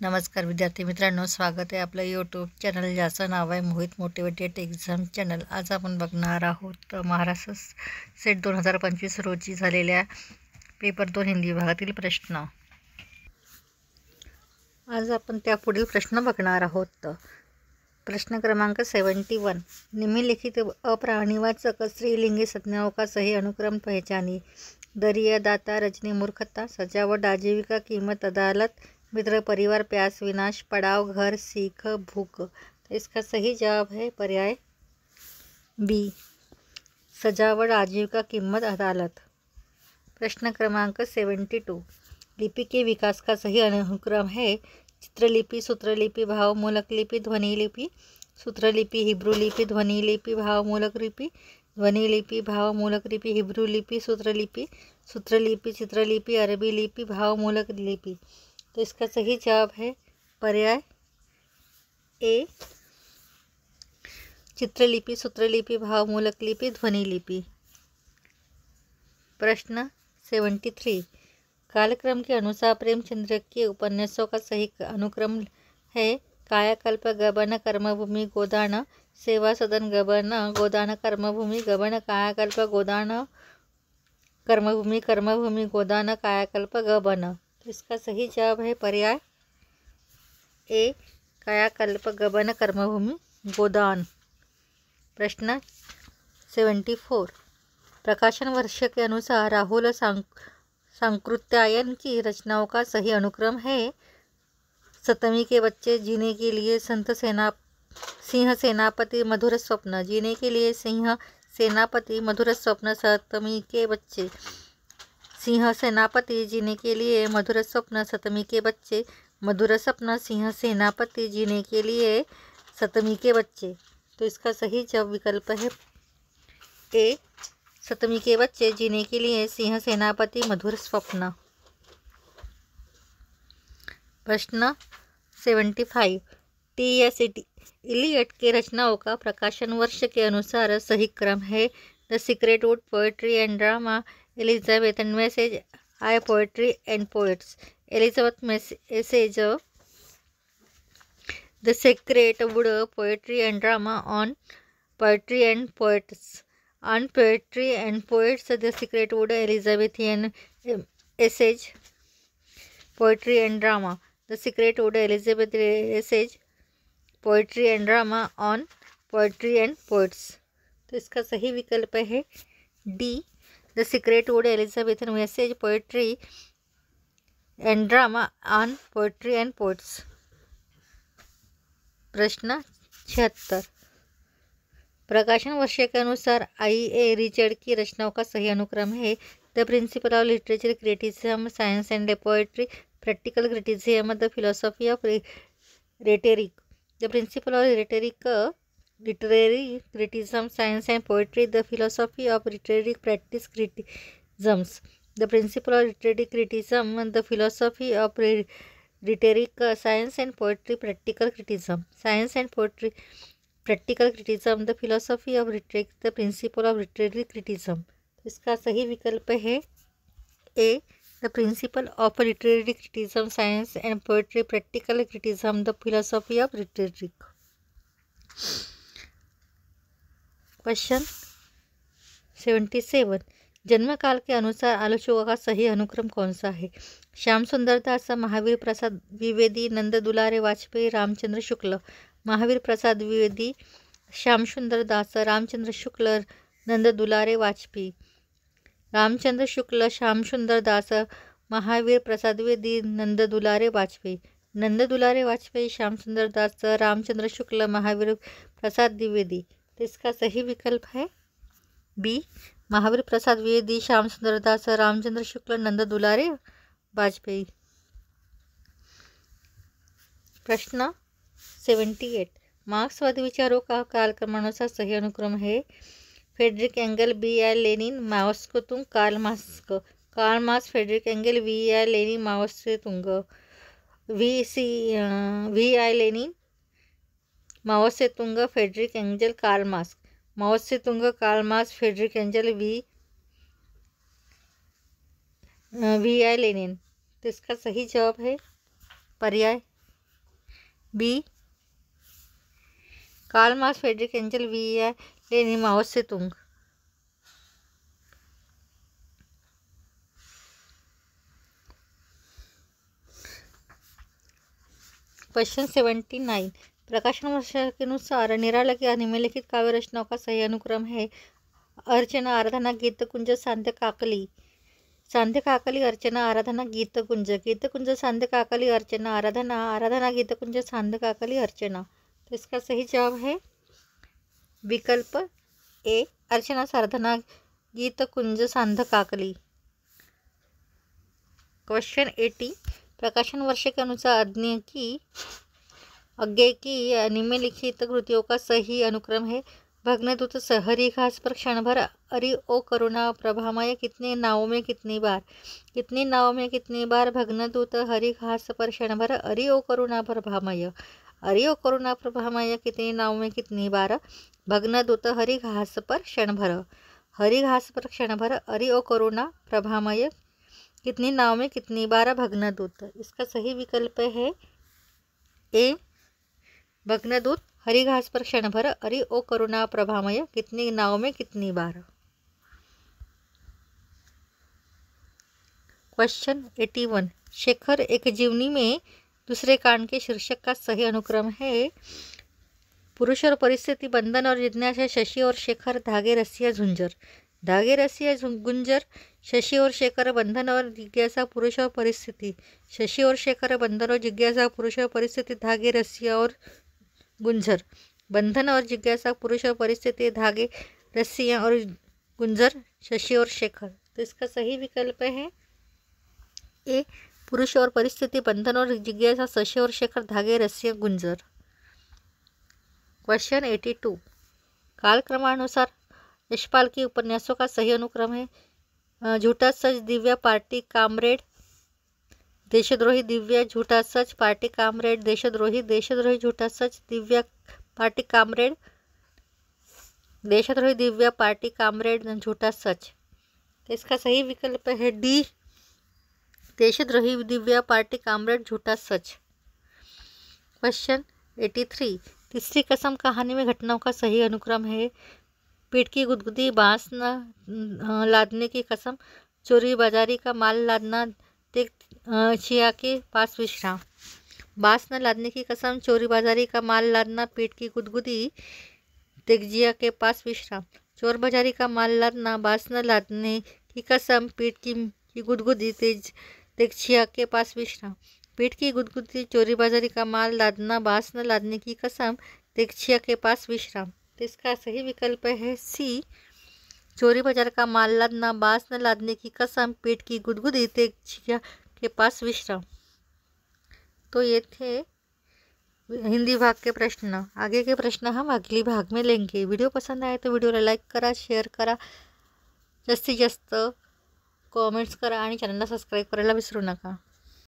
नमस्कार विद्यार्थी मित्रांनो, स्वागत आहे आपलं यूट्यूब चॅनल ज्याचं नाव आहे मोहित मोटिवेटेड एक्झाम चॅनल। आज आपण बघणार आहोत महाराष्ट्र सेट 2025 रोजी झालेल्या पेपर 2 हिंदी विभागातील प्रश्न। आज आपण त्यापुढील प्रश्न बघणार आहोत। प्रश्न क्रमांक 71, निम्नलिखित अप्राणीवाचक स्त्रीलिंगी संज्ञाओं का सही अनुक्रम पहचानिए। दरिया, दाता, रजनी, मूर्खता, सजावट, आजीविका, कीमत, अदालत, मित्र, परिवार, प्यास, विनाश, पड़ाव, घर, सीख, भूख। तो इसका सही जवाब है पर्याय बी, सजावट, आजीविका, कीमत, अदालत। प्रश्न क्रमांक 72, लिपि के विकास का सही अनुक्रम है। चित्रलिपि, सूत्रलिपि, भावमूलक लिपि, ध्वनि लिपि। सूत्रलिपि, हिब्रू लिपि, ध्वनि लिपि, भावमूलक लिपि। ध्वनि लिपि, भावमूलक लिपि, हिब्रू लिपि, सूत्रलिपि। सूत्रलिपि, चित्रलिपि, अरबी लिपि, भावमूलक लिपि। तो इसका सही जवाब है पर्याय ए, चित्रलिपि, सूत्रलिपि, भावमूलक लिपि, ध्वनि लिपि। प्रश्न 73, कालक्रम के अनुसार प्रेमचंद्र के उपन्यासों का सही अनुक्रम है। कायाकल्प, गबन, कर्मभूमि, गोदान, सेवा सदन, गबन, गोदान, कर्मभूमि, गबन, कायाकल्प, गोदान, कर्मभूमि, कर्मभूमि, गोदान, कायाकल्प, गबन। तो इसका सही जवाब है पर्याय ए, कायाकल्प, गबन, कर्मभूमि, गोदान। प्रश्न 74, प्रकाशन वर्ष के अनुसार राहुल सांकृत्यायन की रचनाओं का सही अनुक्रम है। सतमी के बच्चे, जीने के लिए, सिंह सेनापति, मधुर स्वप्न। जीने के लिए, सिंह सेनापति, मधुर स्वप्न, सतमी के बच्चे। सिंह सेनापति, जीने के लिए, मधुर स्वप्न, सतमी के बच्चे। मधुर स्वप्न, सिंह सेनापति, जीने के लिए, सतमी के बच्चे। तो इसका सही जवाब विकल्प है ए, सतमी के बच्चे, जीने के लिए, सिंह सेनापति, मधुर स्वप्न। प्रश्न 75, टी.एस. इलियट के रचनाओं का प्रकाशन वर्ष के अनुसार सही क्रम है। The secret wood, poetry and drama. Elizabeth and message, I poetry and poets. Elizabeth message, the secret wood, poetry and drama, on poetry and poets. On poetry and poets, the secret wood, Elizabethan essays, poetry and drama. The secret wood, Elizabeth essays, poetry and drama, on poetry and poets. तो इसका सही विकल्प है D, the secret wood, Elizabethan message, poetry and drama, on poetry and poets. प्रश्न 76, प्रकाशन वर्ष के अनुसार आई.ए. रिचर्ड की रचनाओं का सही अनुक्रम है। The principle of literature criticism, science and poetry, practical criticism, the philosophy of rhetoric. The principle of literary criticism, science and poetry, the philosophy of literary practice criticisms. The principle of literary criticism, the philosophy of rhetoric, science and poetry, practical criticism. Science and poetry, practical criticism, the philosophy of rhetoric, the principle of literary criticism. इसका सही विकल्प है ए, the principle of literary criticism, science and poetry, practical criticism, the philosophy of rhetoric. Question 77, जन्म काल के अनुसार आलोचकों का सही अनुक्रम कौन सा है। श्याम सुंदर दास, महावीर प्रसाद द्विवेदी, नंद दुलारे वाजपेयी, रामचंद्र शुक्ल। महावीर प्रसाद द्विवेदी, श्याम सुंदर दास, रामचंद्र शुक्ल, नंद दुलारे वाजपेयी। रामचंद्र शुक्ल, श्याम सुंदर दास, महावीर प्रसाद द्विवेदी, नंद दुलारे वाजपेयी। नंद दुलारे वाजपेयी, श्याम सुंदर दास, रामचंद्र शुक्ल, महावीर प्रसाद द्विवेदी। तो इसका सही विकल्प है बी, महावीर प्रसाद द्विवेदी, श्याम सुंदर दास, रामचंद्र शुक्ल, नंद दुलारे वाजपेयी। प्रश्न 78, मार्क्सवादी विचारों का कालक्रमानुसार सही अनुक्रम है। Friedrich Engel, B R. Lenin, Mao Tse tung, Karl Marx, Friedrich Engel, V R. Lenin, Mao Tse tung. V R. Lenin, Mao Tse tung, Friedrich Engel, Karl Marx. Mao Tse tung, Karl Marx, Friedrich Engel, V R. Lenin. तो इसका सही जवाब है पर्याय B Karl Marx, Friedrich Engel, V Lenin, Mao Tse tung. Question 79 प्रकाशन वर्ष के अनुसार निराला की निम्नलिखित काव्य रचनाओं का सही अनुक्रम है। अर्चना, आराधना, गीतकुंज, सांध्य काकली। सांध्य काकली, अर्चना, आराधना, गीतकुंज, गीतकुंज, सांध्य काकली, अर्चना, आराधना, आराधना, गीतकुंज, सांध्य काकली, अर्चना। तो इसका सही जवाब है विकल्प ए, अर्चना, साधना, गीतकुंज, सांध्य काकली। क्वेश्चन 80 प्रकाशन वर्ष के अनुसार अज्ञे की निम्नलिखित कृतियों का सही अनुक्रम है। भग्नदूत, हरी घास पर क्षण भर, अरि ओ करुणा प्रभामय, कितने नावों में कितनी बार। कितनी नावों में कितनी बार, भग्नदूत, हरी घास पर क्षण भर, अरि ओ करुणा प्रभामय। अरि ओ करुणा प्रभामय, कितनी नावों में कितनी बार, भग्नदूत, हरी घास पर क्षण भर। हरी घास पर क्षण भर, अरि ओ करुणा प्रभामय, कितनी नाव में कितनी बार, भग्नदूत। इसका सही विकल्प है ए, भग्नदूत, हरी घास पर क्षण भर, अरि ओ करुणा प्रभामय, कितनी नाव में कितनी बार। क्वेश्चन 81 शेखर एक जीवनी में दूसरे कांड के शीर्षक का सही अनुक्रम है। पुरुष और परिस्थिति, बंधन और जिज्ञासा, शशि और शेखर, धागे रस्सियाँ झुंझर। धागे रस्सियाँ गुंजर, शशि और शेखर, बंधन और जिज्ञासा, पुरुष और परिस्थिति। शशि और शेखर, बंधन और जिज्ञासा, पुरुष और परिस्थिति, धागे रस्सियाँ और गुंजर। बंधन और जिज्ञासा, पुरुष और परिस्थिति, धागे रस्सियाँ और गुंजर, शशि और शेखर। तो इसका सही विकल्प है ए, पुरुष और परिस्थिति, बंधन और जिज्ञासा, शशि और शेखर, धागे रस्सियाँ गुंजर। क्वेश्चन 82 कालक्रमानुसार यशपाल के उपन्यासों का सही अनुक्रम है। झूठा सच, दिव्या, पार्टी कामरेड, देशद्रोही, दिव्या, झूठा सच, पार्टी कामरेड, देशद्रोही, देशद्रोही, झूठा सच, दिव्या, पार्टी कामरेड, देशद्रोही, दिव्या, पार्टी कामरेड, झूठा सच। तो इसका सही विकल्प है डी, देशद्रोही, दिव्या, पार्टी कामरेड, झूठा सच। क्वेश्चन 83 तीसरी कसम कहानी में घटनाओं का सही अनुक्रम है। पीठ की गुदगुदी, बांस न लादने की कसम, चोरी बाजारी का माल लादना, चिया के पास विश्राम। बांस न लादने की कसम, चोरी बाजारी का माल लादना, पीठ की गुदगुदी, तेगजिया के पास विश्राम। चोर बाजारी का माल लादना, बांस न लादने की कसम, पीठ की गुदगुदी, तेगजिया के पास विश्राम। पीठ की गुदगुदी, चोरी बाजारी का माल लादना, बांस न लादने की कसम, तेगजिया के पास विश्राम। तो इसका सही विकल्प है सी, चोरी बाजार का माल लादना, बांस न लादने की कसम, पीठ की गुदगुदी, तेगजिया के पास विश्राम। तो ये थे हिंदी भाग के प्रश्न। आगे के प्रश्न हम अगली भाग में लेंगे। वीडियो पसंद आए तो व्हिडिओला लाईक करा, शेअर करा, जास्तीत जास्त कॉमेंट्स करा आणि चॅनलला सबस्क्राईब करायला विसरू नका।